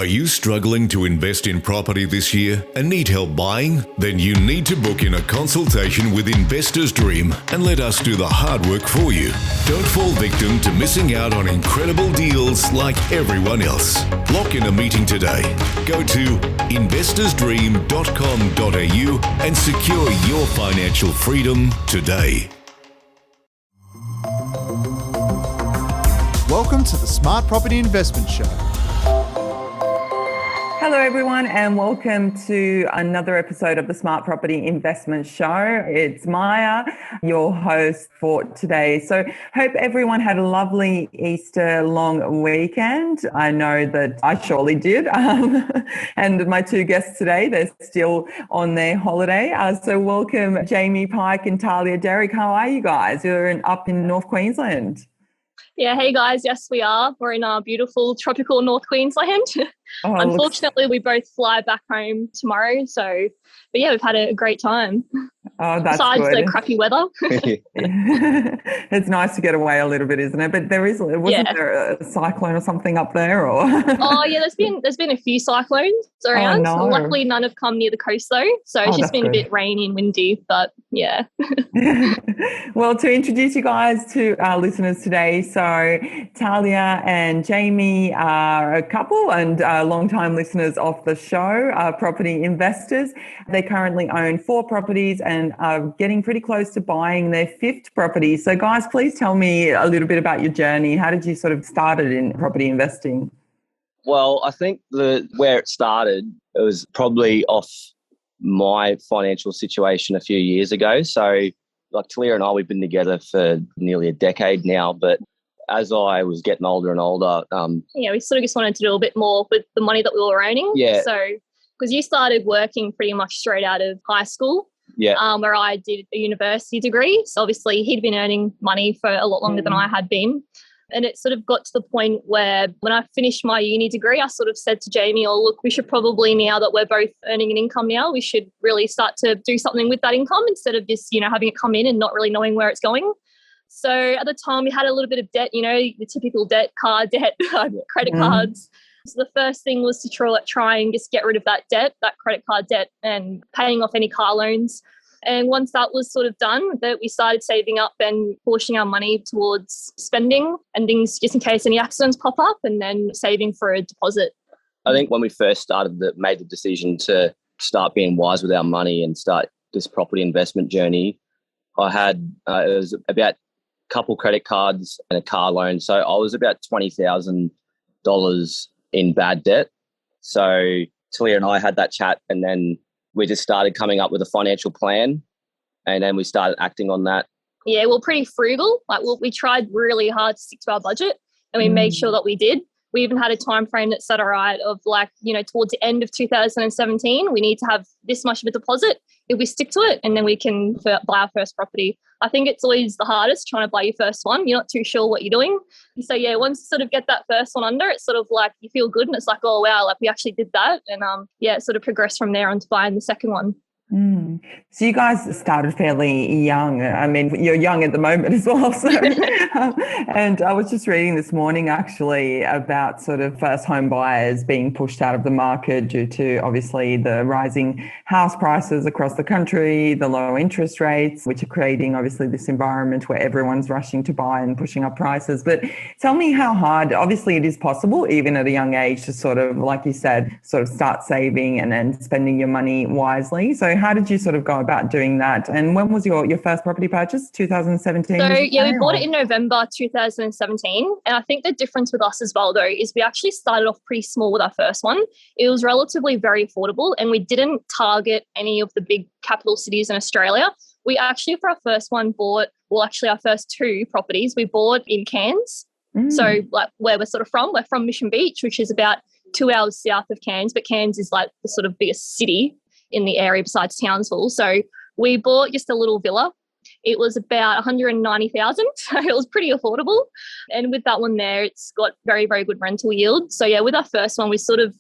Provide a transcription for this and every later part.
Are you struggling to invest in property this year and need help buying? Then you need to book in a consultation with Investors Dream and let us do the hard work for you. Don't fall victim to missing out on incredible deals like everyone else. Lock in a meeting today. Go to investorsdream.com.au and secure your financial freedom today. Welcome to the Smart Property Investment Show. Hello everyone and welcome to another episode of the Smart Property Investment Show. It's Maja, your host for today. So hope everyone had a lovely Easter long weekend. I know that I surely did. And my two guests today, they're still on their holiday. So welcome Jamie, Pike and Taleah Derrick. How are you guys? You're up in North Queensland. Yeah, hey guys, yes we are. We're in our beautiful tropical North Queensland. Unfortunately, we both fly back home tomorrow. But yeah, we've had a great time. Oh, that's besides good. The crappy weather. It's nice to get away a little bit, isn't it? But wasn't there a cyclone or something up there? Or Oh yeah, there's been a few cyclones around. Oh, no. Luckily, none have come near the coast though. So it's just been a bit rainy and windy, but yeah. Well, to introduce you guys to our listeners today, so Taleah and Jamie are a couple and long-time listeners of the show, property investors. They currently own 4 properties and are getting pretty close to buying their 5th property. So guys, please tell me a little bit about your journey. How did you sort of started in property investing? Well, I think where it started, it was probably off my financial situation a few years ago. So like Taleah and I, we've been together for nearly a decade now, but as I was getting older and older... we sort of just wanted to do a bit more with the money that we were earning. Yeah. So, because you started working pretty much straight out of high school. Yeah. Where I did a university degree. So obviously he'd been earning money for a lot longer than I had been. And it sort of got to the point where when I finished my uni degree, I sort of said to Jamie, look, we should probably, now that we're both earning an income now, we should really start to do something with that income instead of just, having it come in and not really knowing where it's going. So at the time we had a little bit of debt, the typical debt, car debt, credit cards. So the first thing was to try and just get rid of that debt, that credit card debt, and paying off any car loans. And once that was sort of done, that we started saving up and pushing our money towards spending and things just in case any accidents pop up, and then saving for a deposit. I think when we first made the decision to start being wise with our money and start this property investment journey, I had it was about a couple credit cards and a car loan. So I was about $20,000 in bad debt. So Taleah and I had that chat, and then we just started coming up with a financial plan, and then we started acting on that. Yeah, we're pretty frugal. We tried really hard to stick to our budget, and we made sure that we did. We even had a time frame that said, all right, of towards the end of 2017, we need to have this much of a deposit. If we stick to it, and then we can buy our first property. I think it's always the hardest trying to buy your first one. You're not too sure what you're doing. So yeah, once you sort of get that first one under, it's sort of like you feel good and it's like, oh wow, we actually did that. And it sort of progressed from there on to buying the second one. So you guys started fairly young. I mean, you're young at the moment as well. So, and I was just reading this morning actually about sort of first home buyers being pushed out of the market due to obviously the rising house prices across the country, the low interest rates, which are creating obviously this environment where everyone's rushing to buy and pushing up prices. But tell me how hard, obviously it is possible even at a young age to sort of, like you said, sort of start saving and then spending your money wisely. So how did you sort of go about doing that? And when was your first property purchase? 2017? So yeah, we bought it in November 2017. And I think the difference with us as well though is we actually started off pretty small with our first one. It was relatively very affordable, and we didn't target any of the big capital cities in Australia. We actually, for our first one, our first 2 properties, we bought in Cairns. So where we're sort of from, we're from Mission Beach, which is about 2 hours south of Cairns, but Cairns is like the sort of biggest city in the area besides Townsville. So we bought just a little villa. It was about 190,000, so it was pretty affordable. And with that one there, it's got very, very good rental yield. So yeah, with our first one, we started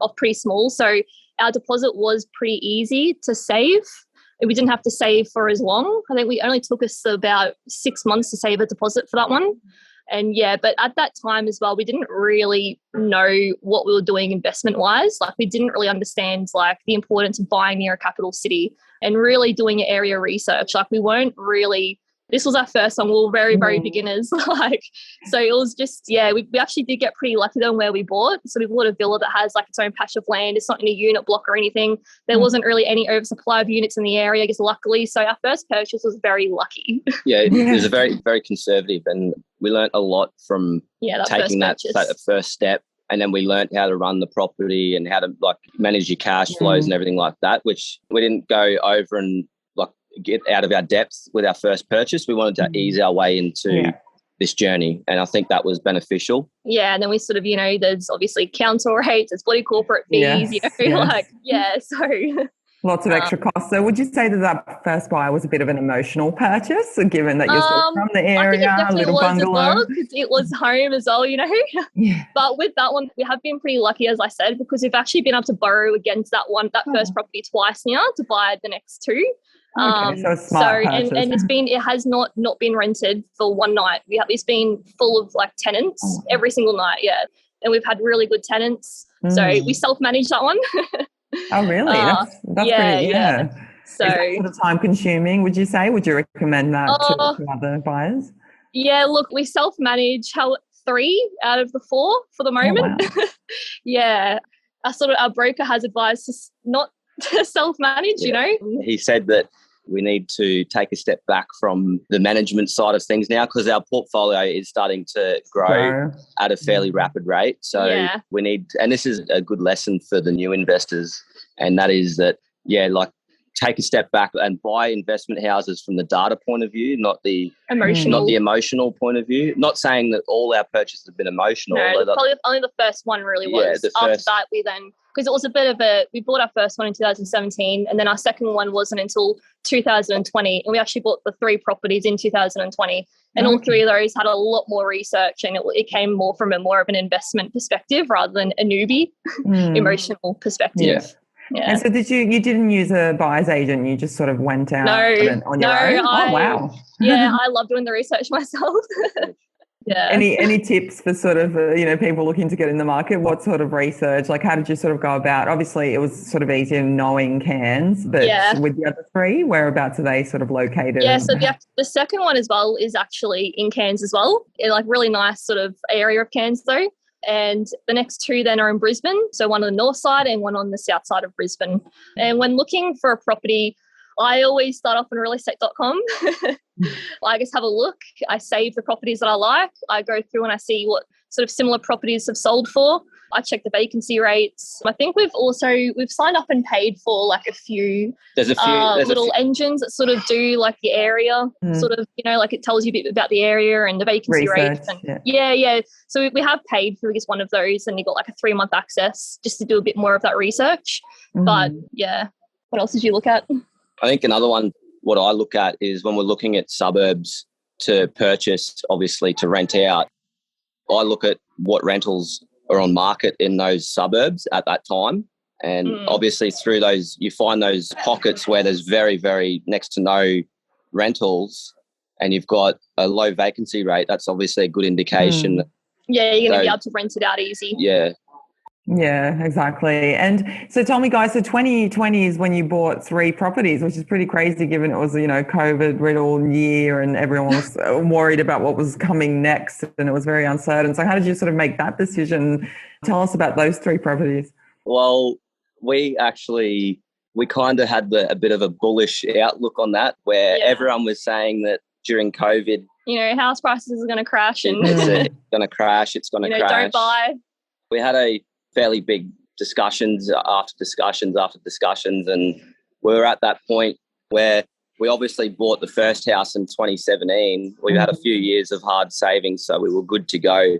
off pretty small. So our deposit was pretty easy to save. We didn't have to save for as long. I think we only took us about 6 months to save a deposit for that one. And but at that time as well, we didn't really know what we were doing investment wise. Like we didn't really understand like the importance of buying near a capital city and really doing your area research. Like we weren't really, this was our first one. We were very, very beginners. Like, so it was just, we actually did get pretty lucky on where we bought. So we bought a villa that has like its own patch of land. It's not in a unit block or anything. There wasn't really any oversupply of units in the area, I guess, luckily. So our first purchase was very lucky. It was a very, very conservative, and we learnt a lot from taking that first step. And then we learnt how to run the property and how to like manage your cash flows and everything like that, which we didn't go over and get out of our depth with our first purchase. We wanted to ease our way into this journey, and I think that was beneficial. And then we sort of, there's obviously council rates, there's bloody corporate fees, so lots of extra costs. So would you say that first buy was a bit of an emotional purchase, given that you're sort of from the area, I think it little bungalow? Well, because it was home as well, But with that one, we have been pretty lucky, as I said, because we've actually been able to borrow against that first property twice now to buy the next two. Okay, so it's smart purchase. And it has not been rented for one night. It's been full of like tenants every single night, and we've had really good tenants. So we self-manage that one. Oh, really? That's pretty, So is that sort of time consuming, would you say? Would you recommend that to other buyers? Yeah, look, we self-manage 3 out of the 4 for the moment. Oh, wow. Our broker has advised us not to self-manage, He said that we need to take a step back from the management side of things now, because our portfolio is starting to grow at a fairly rapid rate. So we need, and this is a good lesson for the new investors, and that is that, take a step back and buy investment houses from the data point of view, not the emotional point of view. Not saying that all our purchases have been emotional. No, probably only the first one really was. After that, we then, because it was a bit of we bought our first one in 2017, and then our second one wasn't until 2020, and we actually bought the 3 properties in 2020, and all 3 of those had a lot more research, and it came more from more of an investment perspective rather than a newbie emotional perspective. Yeah. And so you didn't use a buyer's agent, you just sort of went out on your own? Oh, wow. I love doing the research myself. Any tips for sort of, people looking to get in the market? What sort of research, like how did you sort of go about? Obviously it was sort of easier knowing Cairns, but with the other 3, whereabouts are they sort of located? Yeah, so the second one as well is actually in Cairns as well. Like really nice sort of area of Cairns though. And the next 2 then are in Brisbane. So one on the north side and one on the south side of Brisbane. And when looking for a property, I always start off on realestate.com. I just have a look. I save the properties that I like. I go through and I see what sort of similar properties have sold for. I check the vacancy rates. I think we've signed up and paid for like a few little engines that sort of do like the area, sort of, like it tells you a bit about the area and the vacancy rates. And So we have paid for one of those, and you got like a 3-month access just to do a bit more of that research. But what else did you look at? I think another one, what I look at is when we're looking at suburbs to purchase, obviously to rent out, I look at what rentals are on market in those suburbs at that time. And obviously through those, you find those pockets where there's very, very next to no rentals and you've got a low vacancy rate. That's obviously a good indication. Yeah, you're going to be able to rent it out easy. Yeah, exactly. And so tell me, guys, so 2020 is when you bought 3 properties, which is pretty crazy given it was, COVID riddled year and everyone was worried about what was coming next and it was very uncertain. So how did you sort of make that decision? Tell us about those 3 properties. Well, we kind of had a bit of a bullish outlook on that where everyone was saying that during COVID, house prices are going to crash. And it's going to crash. It's going to crash. Don't buy. We had a fairly big discussions after discussions, and we were at that point where we obviously bought the first house in 2017. We had a few years of hard savings, so we were good to go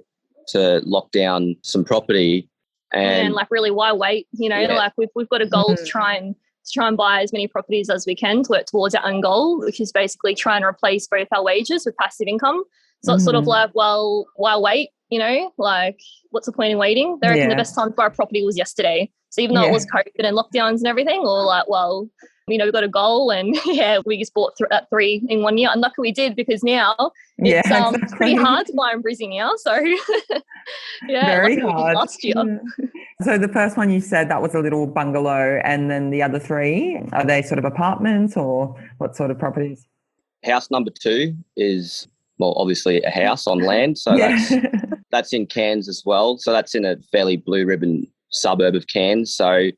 to lock down some property. And like really, why wait? Like we've got a goal to try and buy as many properties as we can to work towards our end goal, which is basically trying to replace both our wages with passive income. So it's sort of like, well, why wait? Like what's the point in waiting? They reckon the best time to buy a property was yesterday. So even though it was COVID and lockdowns and everything, or like, well, we got a goal and we just bought that 3 in 1 year. And luckily we did, because now it's pretty hard to buy in Brizzy now. So very hard last year. So the first one you said, that was a little bungalow, and then the other 3, are they sort of apartments or what sort of properties? House number 2 is, well, obviously a house on land. So that's in Cairns as well. So that's in a fairly blue ribbon suburb of Cairns. So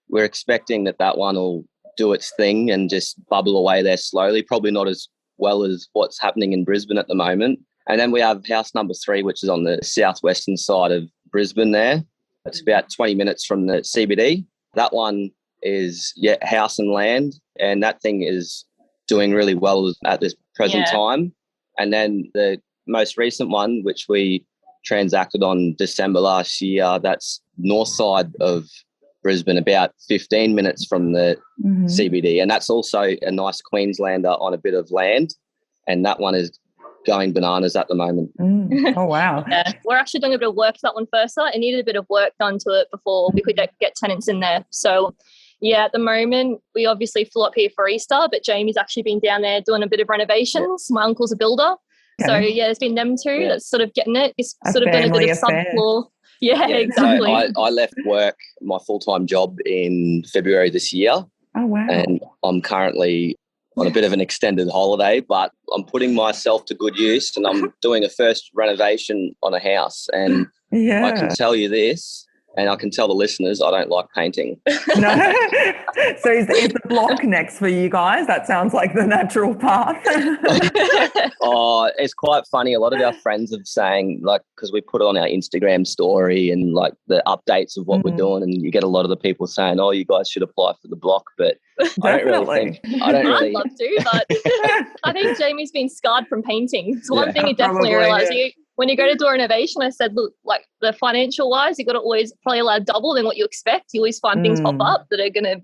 we're expecting that one will do its thing and just bubble away there slowly, probably not as well as what's happening in Brisbane at the moment. And then we have house number 3, which is on the southwestern side of Brisbane there. It's about 20 minutes from the CBD. That one is, house and land, and that thing is doing really well at this present time. And then the most recent one, which we transacted on December last year, that's north side of Brisbane, about 15 minutes from the CBD. And that's also a nice Queenslander on a bit of land. And that one is going bananas at the moment. Oh, wow. We're actually doing a bit of work to that one first. It needed a bit of work done to it before we could get tenants in there. So, at the moment, we obviously flew up here for Easter, but Jamie's actually been down there doing a bit of renovations. My uncle's a builder. So, there's been them two that's sort of getting it. It's sort of been a bit of subfloor. Yeah, exactly. So I left work, my full-time job, in February this year. Oh, wow. And I'm currently on a bit of an extended holiday, but I'm putting myself to good use, and I'm doing a first renovation on a house. And I can tell you this, and I can tell the listeners, I don't like painting. No. So is the block next for you guys? That sounds like the natural path. It's quite funny. A lot of our friends are saying, like, because we put it on our Instagram story and like the updates of what we're doing, and you get a lot of the people saying, "Oh, you guys should apply for the block," but I don't really think. I'd love to, but I think Jamie's been scarred from painting. It's one thing you definitely realise. When you go to do a renovation, I said, look, like the financial wise, you've got to always probably allow double than what you expect. You always find things pop up that are going to,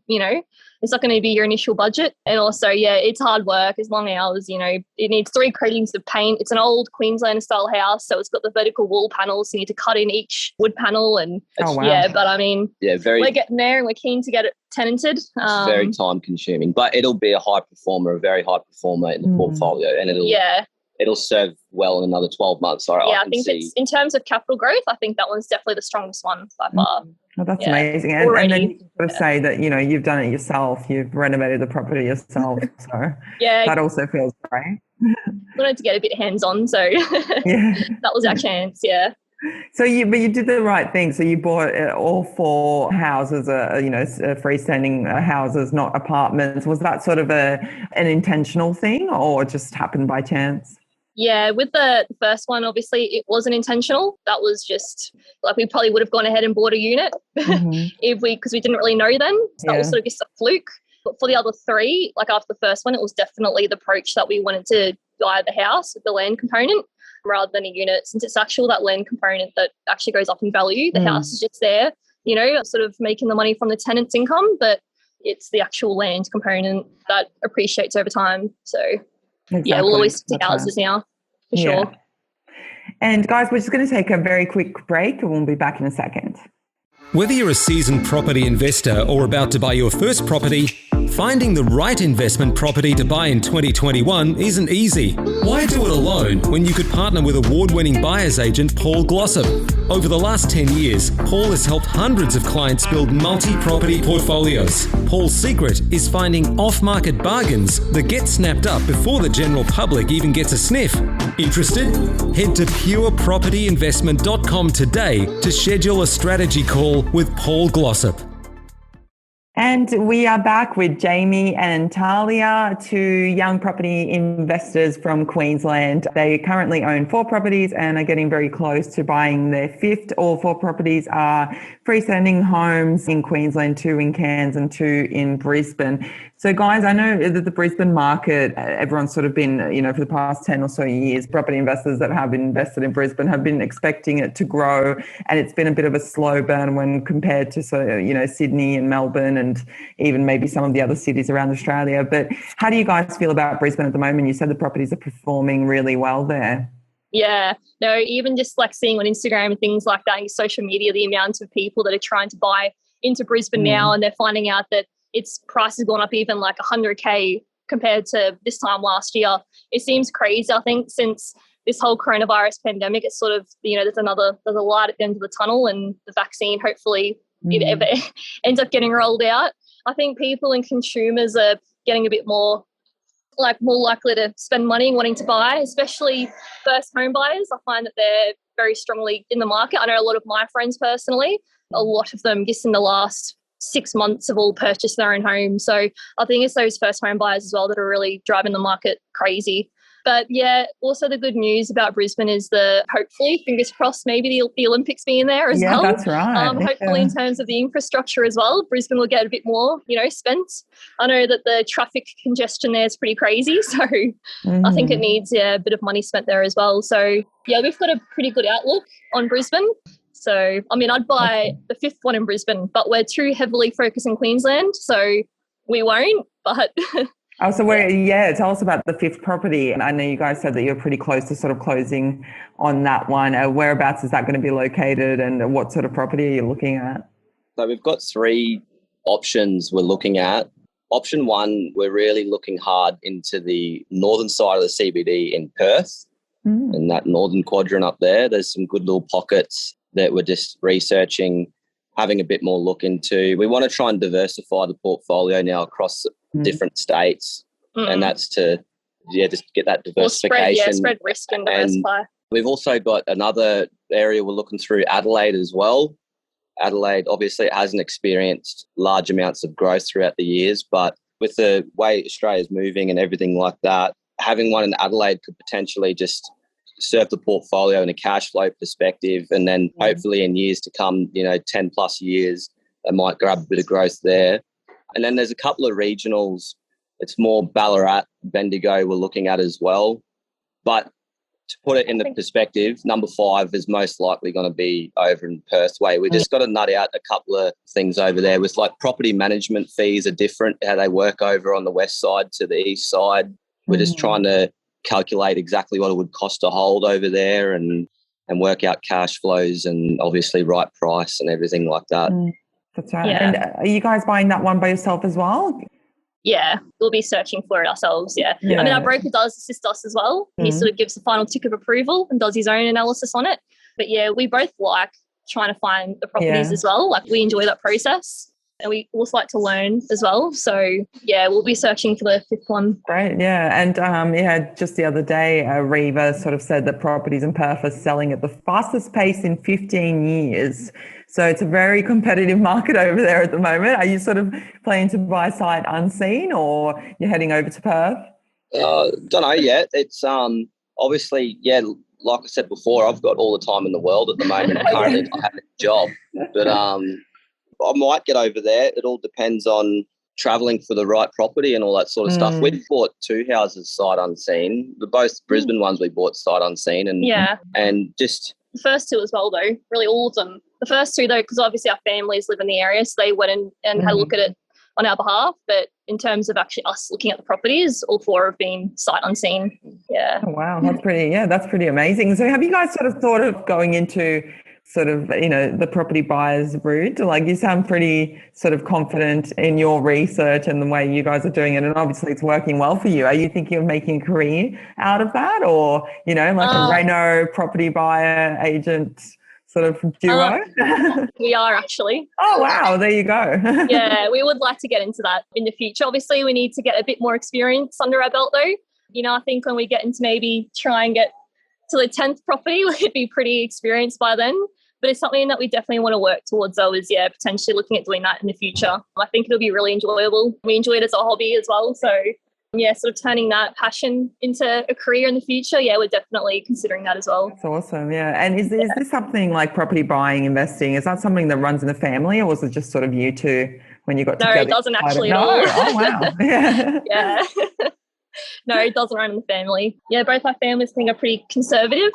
it's not going to be your initial budget. And also, it's hard work. It's long hours, it needs 3 coatings of paint. It's an old Queensland style house. So it's got the vertical wall panels. So you need to cut in each wood panel. And but I mean, we're getting there and we're keen to get it tenanted. It's very time consuming, but it'll be a very high performer in the portfolio, and it'll serve well in another 12 months. I think it's, in terms of capital growth, I think that one's definitely the strongest one by far. Well, that's amazing. And then you sort of say that, you've done it yourself. You've renovated the property yourself. So that also feels great. We wanted to get a bit hands-on. So that was our chance, So you did the right thing. So you bought all 4 houses, freestanding houses, not apartments. Was that sort of an intentional thing, or just happened by chance? Yeah, with the first one, obviously it wasn't intentional. That was just like, we probably would have gone ahead and bought a unit because we didn't really know then. So that was sort of just a fluke. But for the other 3, like after the first one, it was definitely the approach that we wanted to buy the house with the land component rather than a unit, since it's actually that land component that actually goes up in value. The house is just there, sort of making the money from the tenant's income, but it's the actual land component that appreciates over time. So we'll always stick to houses now, for sure. And guys, we're just going to take a very quick break and we'll be back in a second. Whether you're a seasoned property investor or about to buy your first property, finding the right investment property to buy in 2021 isn't easy. Why do it alone when you could partner with award-winning buyer's agent Paul Glossop? Over the last 10 years, Paul has helped hundreds of clients build multi-property portfolios. Paul's secret is finding off-market bargains that get snapped up before the general public even gets a sniff. Interested? Head to purepropertyinvestment.com today to schedule a strategy call with Paul Glossop. And we are back with Jamie and Taleah, 2 young property investors from Queensland. They currently own 4 properties and are getting very close to buying their 5th. All 4 properties are freestanding homes in Queensland, 2 in Cairns and 2 in Brisbane. So guys, I know that the Brisbane market, everyone's sort of been, for the past 10 or so years, property investors that have invested in Brisbane have been expecting it to grow, and it's been a bit of a slow burn when compared to, Sydney and Melbourne and even maybe some of the other cities around Australia. But how do you guys feel about Brisbane at the moment? You said the properties are performing really well there. Yeah, no, even just like seeing on Instagram and things like that, social media, the amount of people that are trying to buy into Brisbane now, and they're finding out that its price has gone up even like 100K compared to this time last year. It seems crazy. I think since this whole coronavirus pandemic, it's sort of, there's a light at the end of the tunnel, and the vaccine, hopefully, if it ever ends up getting rolled out. I think people and consumers are getting a bit more likely to spend money wanting to buy, especially first home buyers. I find that they're very strongly in the market. I know a lot of my friends personally, a lot of them just in the last 6 months have all purchased their own home. So I think it's those first home buyers as well that are really driving the market crazy. But yeah, also the good news about Brisbane is hopefully, fingers crossed, maybe the Olympics being there as well. Yeah, that's right. Hopefully in terms of the infrastructure as well, Brisbane will get a bit more, spent. I know that the traffic congestion there is pretty crazy. So I think it needs a bit of money spent there as well. So yeah, we've got a pretty good outlook on Brisbane. So, I'd buy the fifth one in Brisbane, but we're too heavily focused in Queensland, so we won't, but... Oh, so tell us about the fifth property. And I know you guys said that you're pretty close to sort of closing on that one. Whereabouts is that going to be located, and what sort of property are you looking at? So we've got 3 options we're looking at. Option 1, we're really looking hard into the northern side of the CBD in Perth, in that northern quadrant up there. There's some good little pockets that we're just researching, having a bit more look into. We want to try and diversify the portfolio now across different states, and that's to just get that diversification. Spread risk and diversify. We've also got another area we're looking through, Adelaide as well. Adelaide, obviously, it hasn't experienced large amounts of growth throughout the years, but with the way Australia's moving and everything like that, having one in Adelaide could potentially just serve the portfolio in a cash flow perspective, and then hopefully in years to come, 10 plus years, they might grab a bit of growth there. And then there's a couple of regionals. It's more Ballarat, Bendigo we're looking at as well. But to put it in the perspective, number 5 is most likely going to be over in Perth way. We just got to nut out a couple of things over there with property management fees are different, how they work over on the west side to the east side. We're just trying to calculate exactly what it would cost to hold over there and work out cash flows and obviously right price and everything like that. That's right. Yeah. And are you guys buying that one by yourself as well? Yeah, we'll be searching for it ourselves, yeah. Our broker does assist us as well. He sort of gives the final tick of approval and does his own analysis on it. But yeah, we both like trying to find the properties as well. We enjoy that process. And we also like to learn as well. So, yeah, we'll be searching for the fifth one. Great, yeah. And, just the other day, Reva sort of said that properties in Perth are selling at the fastest pace in 15 years. So it's a very competitive market over there at the moment. Are you sort of planning to buy sight unseen, or you're heading over to Perth? Don't know yet. It's obviously, like I said before, I've got all the time in the world at the moment. Currently, I have a job. But I might get over there. It all depends on travelling for the right property and all that sort of stuff. We've bought 2 houses sight unseen. Both Brisbane ones we bought sight unseen. And just... The first 2 as well, though, really all of them. The first 2, though, because obviously our families live in the area, so they went in and had a look at it on our behalf. But in terms of actually us looking at the properties, all 4 have been sight unseen. Yeah. Oh, wow. That's pretty amazing. So have you guys sort of thought of going into sort of, the property buyer's route? You sound pretty sort of confident in your research and the way you guys are doing it. And obviously it's working well for you. Are you thinking of making a career out of that, or, a Reno property buyer agent sort of duo? We are actually. Oh, wow. There you go. Yeah, we would like to get into that in the future. Obviously we need to get a bit more experience under our belt though. I think when we get into maybe try and get to the 10th property, we'd be pretty experienced by then. But it's something that we definitely want to work towards, though, is, potentially looking at doing that in the future. I think it'll be really enjoyable. We enjoy it as a hobby as well. So, sort of turning that passion into a career in the future, we're definitely considering that as well. That's awesome, yeah. And is this something like property buying, investing, is that something that runs in the family, or was it just sort of you two when you got together? No, it doesn't actually at all. Oh, wow. Yeah. No, it doesn't run in the family. Yeah, both our families think are pretty conservative.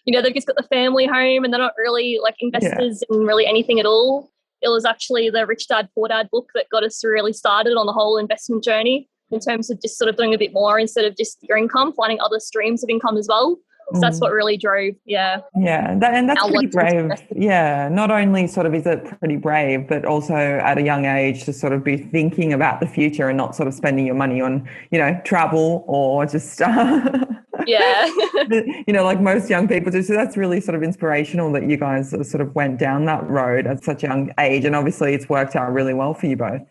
They've just got the family home and they're not really investors in really anything at all. It was actually the Rich Dad, Poor Dad book that got us really started on the whole investment journey in terms of just sort of doing a bit more instead of just your income, finding other streams of income as well. So that's what really drove, Yeah, and that's our pretty want to brave. invest. Yeah, not only sort of is it pretty brave, but also at a young age to sort of be thinking about the future and not sort of spending your money on, travel or just, Yeah. like most young people do. So that's really sort of inspirational that you guys sort of went down that road at such a young age. And obviously it's worked out really well for you both.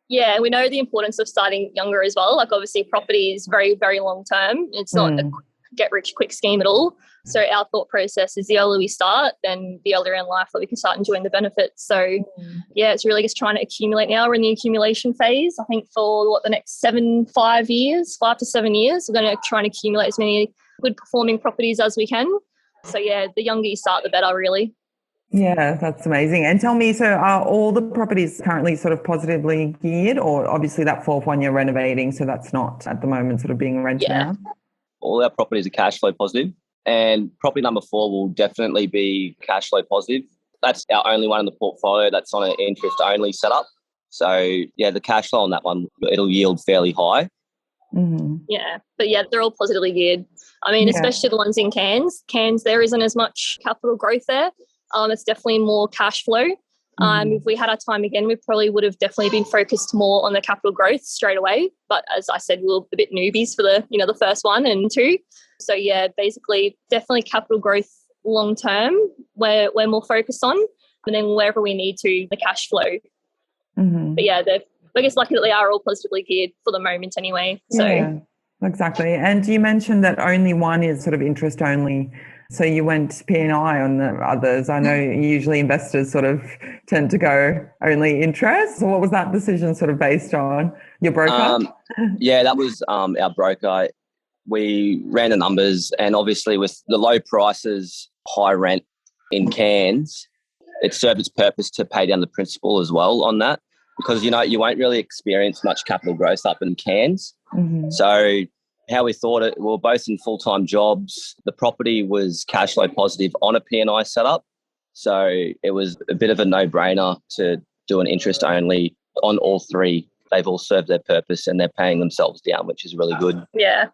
Yeah, and we know the importance of starting younger as well. Like obviously property is very, very long term. It's not a get rich quick scheme at all. So our thought process is the earlier we start, then the earlier in life that we can start enjoying the benefits. So yeah, it's really just trying to accumulate now. We're in the accumulation phase. I think for the next 5 to 7 years, we're going to try and accumulate as many good performing properties as we can. So yeah, the younger you start, the better really. Yeah, that's amazing. And tell me, so are all the properties currently sort of positively geared, or obviously that fourth one you're renovating, so that's not at the moment sort of being rented out? All our properties are cash flow positive, and property number 4 will definitely be cash flow positive. That's our only one in the portfolio that's on an interest only setup. So yeah, the cash flow on that one, it'll yield fairly high. Yeah, but yeah, they're all positively geared. I mean, especially the ones in Cairns. Cairns, there isn't as much capital growth there. It's definitely more cash flow. If we had our time again, we probably would have definitely been focused more on the capital growth straight away. But as I said, we were a bit newbies for the first 1 and 2. So yeah, basically definitely capital growth long term we're more focused on, and then wherever we need to, the cash flow. But yeah, I guess lucky that they are all positively geared for the moment anyway. So yeah, exactly. And you mentioned that only one is sort of interest only. So you went P&I on the others. I know usually investors sort of tend to go only interest. So what was that decision sort of based on? Your broker? Yeah, that was our broker. We ran the numbers, and obviously with the low prices, high rent in Cairns, it served its purpose to pay down the principal as well on that, because you won't really experience much capital growth up in Cairns. So how we thought it, we were both in full-time jobs. The property was cash flow positive on a P&I setup. So it was a bit of a no-brainer to do an interest only on all 3. They've all served their purpose and they're paying themselves down, which is really good. yeah.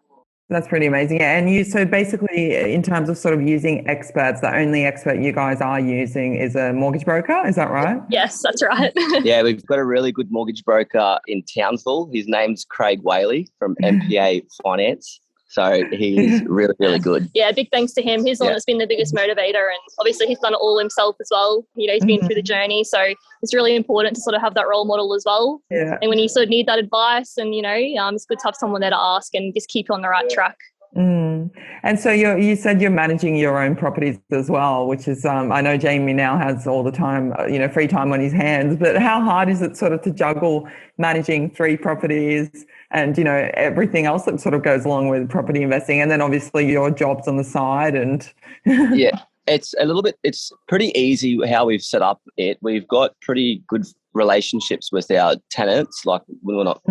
That's pretty amazing. Yeah. And so basically in terms of sort of using experts, the only expert you guys are using is a mortgage broker. Is that right? Yes, that's right. Yeah, we've got a really good mortgage broker in Townsville. His name's Craig Whaley from MPA Finance. So he's really, really good. Yeah, big thanks to him. He's the one that's been the biggest motivator, and obviously he's done it all himself as well. He's been through the journey, so it's really important to sort of have that role model as well. Yeah. And when you sort of need that advice, and it's good to have someone there to ask and just keep you on the right track. And so you said you're managing your own properties as well, which is I know Jamie now has all the time, free time on his hands. But how hard is it sort of to juggle managing 3 properties and everything else that sort of goes along with property investing, and then obviously your jobs on the side? And yeah, it's pretty easy how we've set up it. We've got pretty good relationships with our tenants. Like we're not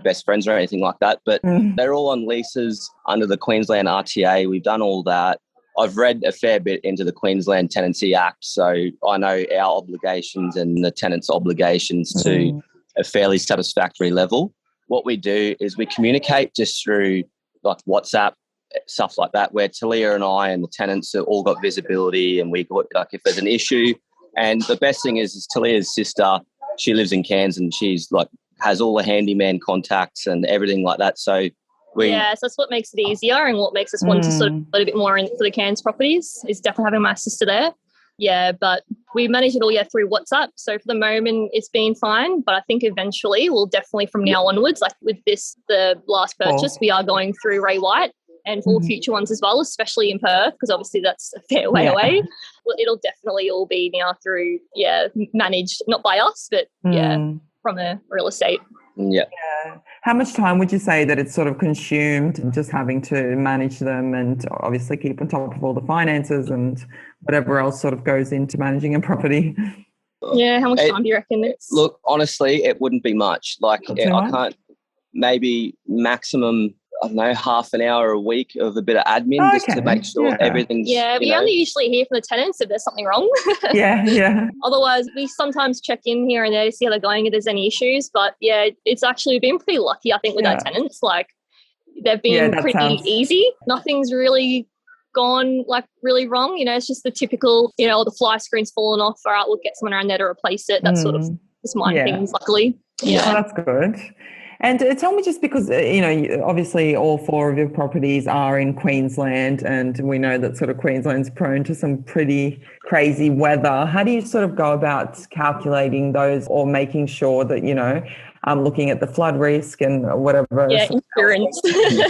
best friends or anything like that, but they're all on leases under the Queensland RTA. We've done all that. I've read a fair bit into the Queensland Tenancy Act, so I know our obligations and the tenants' obligations to a fairly satisfactory level. What we do is we communicate just through like WhatsApp, stuff like that, where Taleah and I and the tenants have all got visibility, and we got like if there's an issue. And the best thing is Taleah's sister, she lives in Cairns, and she's like has all the handyman contacts and everything like that. So so that's what makes it easier, and what makes us want to sort of put a bit more in for the Cairns properties is definitely having my sister there. Yeah, but we manage it all through WhatsApp. So for the moment, it's been fine. But I think eventually we'll definitely from now onwards, like with the last purchase, we are going through Ray White, and for future ones as well, especially in Perth, because obviously that's a fair way away. Well, it'll definitely all be now through, managed, not by us, but from a real estate. Yeah. How much time would you say that it's sort of consumed just having to manage them and obviously keep on top of all the finances and whatever else sort of goes into managing a property? Yeah, how much time do you reckon it's? Look, honestly, it wouldn't be much. Like I can't, maybe maximum, I don't know, half an hour a week of a bit of admin just to make sure everything's... Yeah, we only usually hear from the tenants if there's something wrong. Yeah. Otherwise, we sometimes check in here and there to see how they're going, if there's any issues. But yeah, it's actually been pretty lucky, I think, with our tenants. Like, they've been pretty easy. Nothing's really gone like really wrong. You know, it's just the typical, you know, the fly screen's fallen off. All right, we'll get someone around there to replace it. That sort of just minor things, luckily. Yeah. Oh, that's good. And tell me, just because, obviously all 4 of your properties are in Queensland, and we know that sort of Queensland's prone to some pretty crazy weather. How do you sort of go about calculating those, or making sure that, looking at the flood risk and whatever? Yeah, insurance.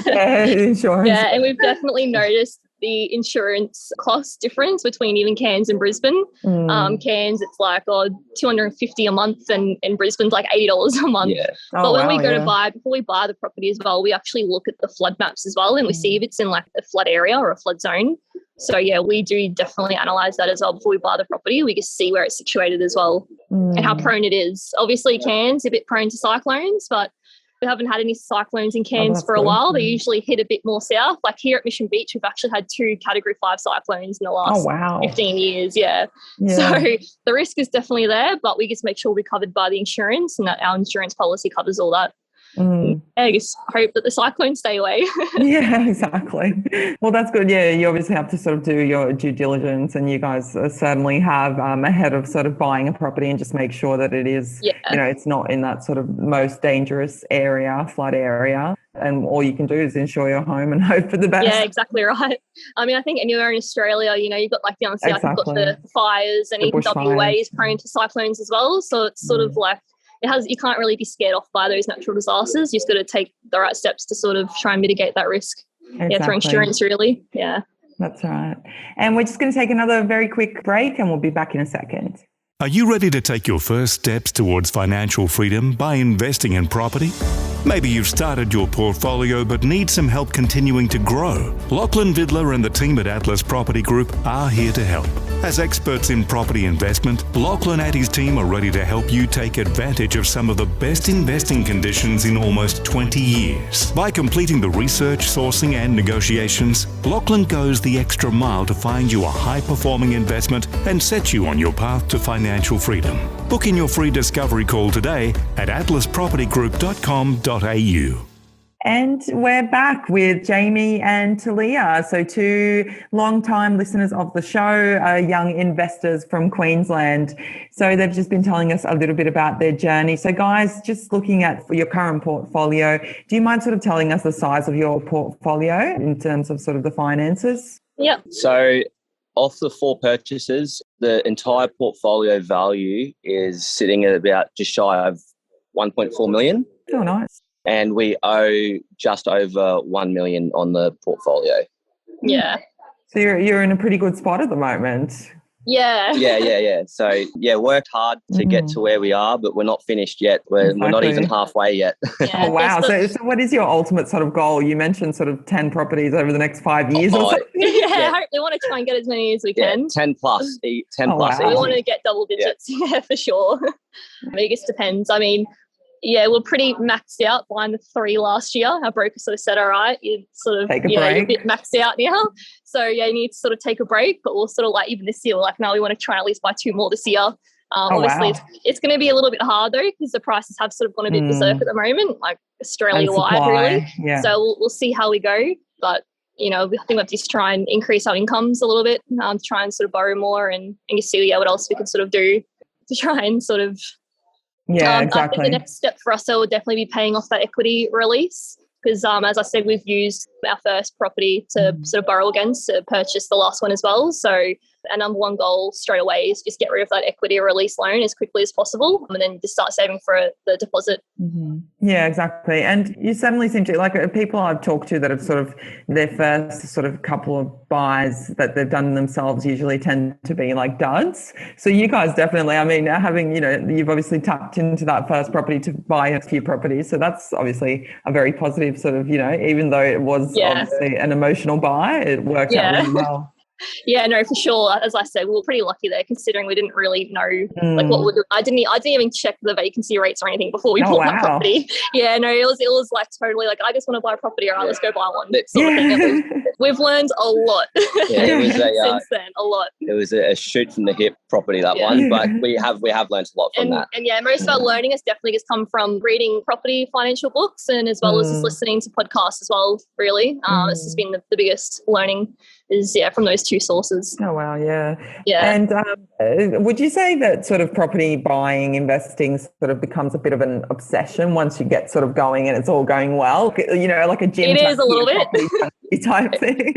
Insurance. Yeah, and we've definitely noticed the insurance cost difference between even Cairns and Brisbane. Cairns, it's like $250 a month, and Brisbane's like $80 a month. Yeah. But when we go to buy, before we buy the property as well, we actually look at the flood maps as well, and we see if it's in like a flood area or a flood zone. So yeah, we do definitely analyse that as well before we buy the property. We just see where it's situated as well and how prone it is. Obviously, Cairns a bit prone to cyclones, but we haven't had any cyclones in Cairns for a while. They usually hit a bit more south. Like here at Mission Beach, we've actually had 2 Category 5 cyclones in the last 15 years. Yeah. So the risk is definitely there, but we just make sure we're covered by the insurance, and that our insurance policy covers all that. I just hope that the cyclones stay away. Yeah, exactly. Well, that's good. Yeah, you obviously have to sort of do your due diligence, and you guys certainly have ahead of sort of buying a property, and just make sure that it is, it's not in that sort of most dangerous area, flood area. And all you can do is insure your home and hope for the best. Yeah, exactly right. I mean, I think anywhere in Australia, you've got like down south, you've got the fires, and even WA is prone to cyclones as well. So it's sort of like, you can't really be scared off by those natural disasters. You just got to take the right steps to sort of try and mitigate that risk. Exactly. Yeah, through insurance, really. Yeah. That's right. And we're just going to take another very quick break, and we'll be back in a second. Are you ready to take your first steps towards financial freedom by investing in property? Maybe you've started your portfolio but need some help continuing to grow. Lachlan Vidler and the team at Atlas Property Group are here to help. As experts in property investment, Lachlan and his team are ready to help you take advantage of some of the best investing conditions in almost 20 years. By completing the research, sourcing and negotiations, Lachlan goes the extra mile to find you a high-performing investment and set you on your path to financial freedom. Book in your free discovery call today at atlaspropertygroup.com.au. And we're back with Jamie and Taleah. So 2 long-time listeners of the show, young investors from Queensland. So they've just been telling us a little bit about their journey. So guys, just looking at your current portfolio, do you mind sort of telling us the size of your portfolio in terms of sort of the finances? Yeah. So off the 4 purchases, the entire portfolio value is sitting at about just shy of 1.4 million. Oh, nice. And we owe just over 1 million on the portfolio. Yeah. So you're in a pretty good spot at the moment. Yeah. Yeah. So, worked hard to get to where we are, but we're not finished yet. We're not even halfway yet. Oh, wow. So what is your ultimate sort of goal? You mentioned sort of 10 properties over the next 5 years or something. Yeah, we want to try and get as many as we can. 10 plus. 10 plus. Wow. We want to get double digits, for sure. It just depends. I mean, we're pretty maxed out buying the 3 last year. Our broker sort of said, all right, you sort of, take a break. You're a bit maxed out now. So, you need to sort of take a break. But we'll sort of like, even this year, we're like, no, we want to try and at least buy 2 more this year. Obviously, it's going to be a little bit hard, though, because the prices have sort of gone a bit berserk at the moment, like Australia-wide, really. Yeah. So we'll see how we go. But, I think we have to just try and increase our incomes a little bit, try and sort of borrow more and just see what else we can sort of do to try and sort of... Yeah, I exactly. think the next step for us will definitely be paying off that equity release because, as I said, we've used our first property to sort of borrow against to purchase the last one as well. So our number one goal straight away is just get rid of that equity release loan as quickly as possible and then just start saving for the deposit. Mm-hmm. Yeah, exactly. And you suddenly seem to, like people I've talked to that have sort of their first sort of couple of buys that they've done themselves usually tend to be like duds. So you guys definitely, I mean, having, you've obviously tapped into that first property to buy a few properties. So that's obviously a very positive sort of, even though it was obviously an emotional buy, it worked out really well. Yeah, no, for sure. As I said, we were pretty lucky there considering we didn't really know like what would I didn't even check the vacancy rates or anything before we bought that property. Yeah, no, it was like totally like I just want to buy a property, all right, let's go buy one. Sort of thing. We've learned a lot. Yeah, it was since then, a lot. It was a shoot from the hip property, that one, but we have learned a lot from that. And yeah, most of our learning has definitely just come from reading property financial books and as well as just listening to podcasts as well, really. It's just been the biggest learning is, from those two sources. Oh, wow, yeah. Yeah. And would you say that sort of property buying, investing sort of becomes a bit of an obsession once you get sort of going and it's all going well? You know, like a gym. It is a little bit. Type thing.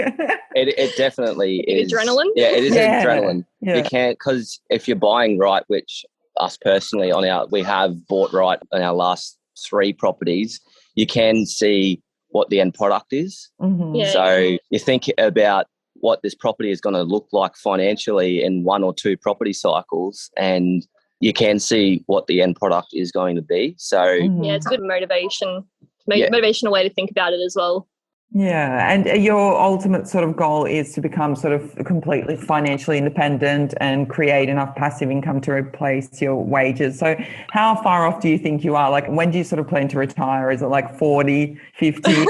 It definitely is. Adrenaline? Yeah, it is adrenaline. Yeah. You can't, because if you're buying right, which us personally we have bought right on our last 3 properties, you can see what the end product is. Mm-hmm. Yeah. So you think about what this property is going to look like financially in 1 or 2 property cycles, and you can see what the end product is going to be. So yeah, it's a good motivational way to think about it as well. Yeah, and your ultimate sort of goal is to become sort of completely financially independent and create enough passive income to replace your wages. So how far off do you think you are? Like, when do you sort of plan to retire? Is it like 40, 50?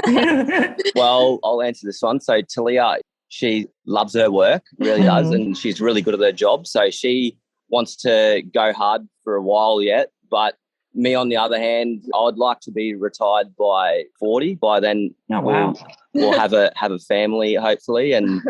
Well, I'll answer this one. So Taleah, she loves her work, really does, and she's really good at her job. So she wants to go hard for a while yet, but me, on the other hand, I would like to be retired by 40. By then, we'll have a family, hopefully, and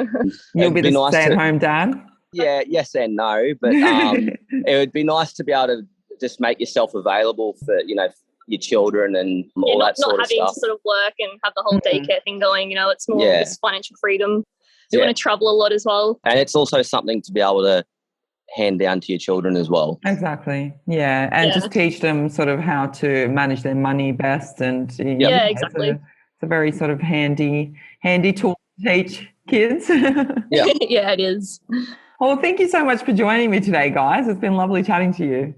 you'll be the nice stay-at-home dad. Yeah, yes and no, but it would be nice to be able to just make yourself available for your children and all that sort of stuff. Not having to sort of work and have the whole daycare thing going. It's more just financial freedom. You want to travel a lot as well, and it's also something to be able to hand down to your children as well. Exactly. Yeah. And just teach them sort of how to manage their money best. And exactly. It's a very sort of handy tool to teach kids. Yeah. Yeah, it is. Well, thank you so much for joining me today, guys. It's been lovely chatting to you.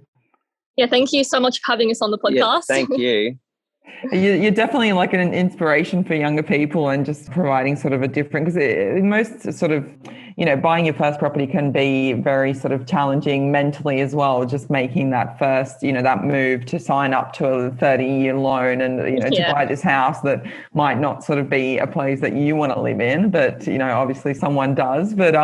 Yeah, thank you so much for having us on the podcast. Yeah, thank you. You're definitely like an inspiration for younger people and just providing sort of a different, because most sort of, buying your first property can be very sort of challenging mentally as well, just making that first, that move to sign up to a 30-year loan and, to buy this house that might not sort of be a place that you want to live in, but, obviously someone does. But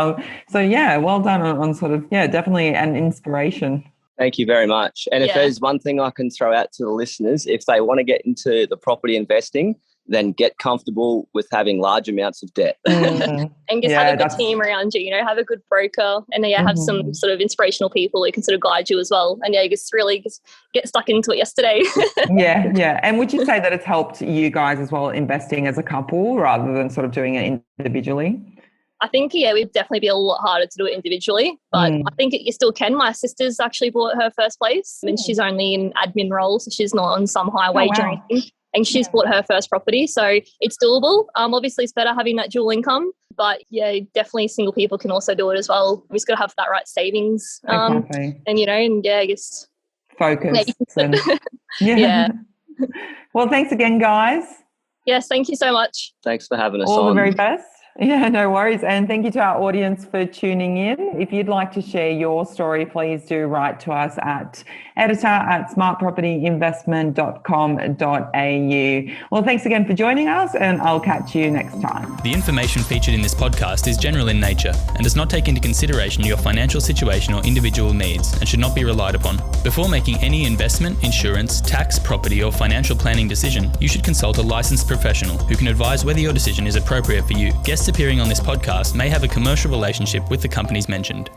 so, yeah, well done on sort of, definitely an inspiration. Thank you very much. And if there's one thing I can throw out to the listeners, if they want to get into the property investing, then get comfortable with having large amounts of debt. And just have a good team around you, have a good broker and have some sort of inspirational people who can sort of guide you as well. And just get stuck into it yesterday. Yeah. And would you say that it's helped you guys as well investing as a couple rather than sort of doing it individually? I think, we'd definitely be a lot harder to do it individually, but I think you still can. My sister's actually bought her first place and she's only in admin role, so she's not on some high wage or anything. And she's bought her first property, so it's doable. Obviously, it's better having that dual income, but definitely single people can also do it as well. We just got to have that right savings, exactly. And just focus. Well, thanks again, guys. Yes, thank you so much. Thanks for having us All on. the very best. Yeah, no worries. And thank you to our audience for tuning in. If you'd like to share your story, please do write to us at editor@smartpropertyinvestment.com.au. Well, thanks again for joining us, and I'll catch you next time. The information featured in this podcast is general in nature and does not take into consideration your financial situation or individual needs and should not be relied upon. Before making any investment, insurance, tax, property, or financial planning decision, you should consult a licensed professional who can advise whether your decision is appropriate for you. Guests appearing on this podcast may have a commercial relationship with the companies mentioned.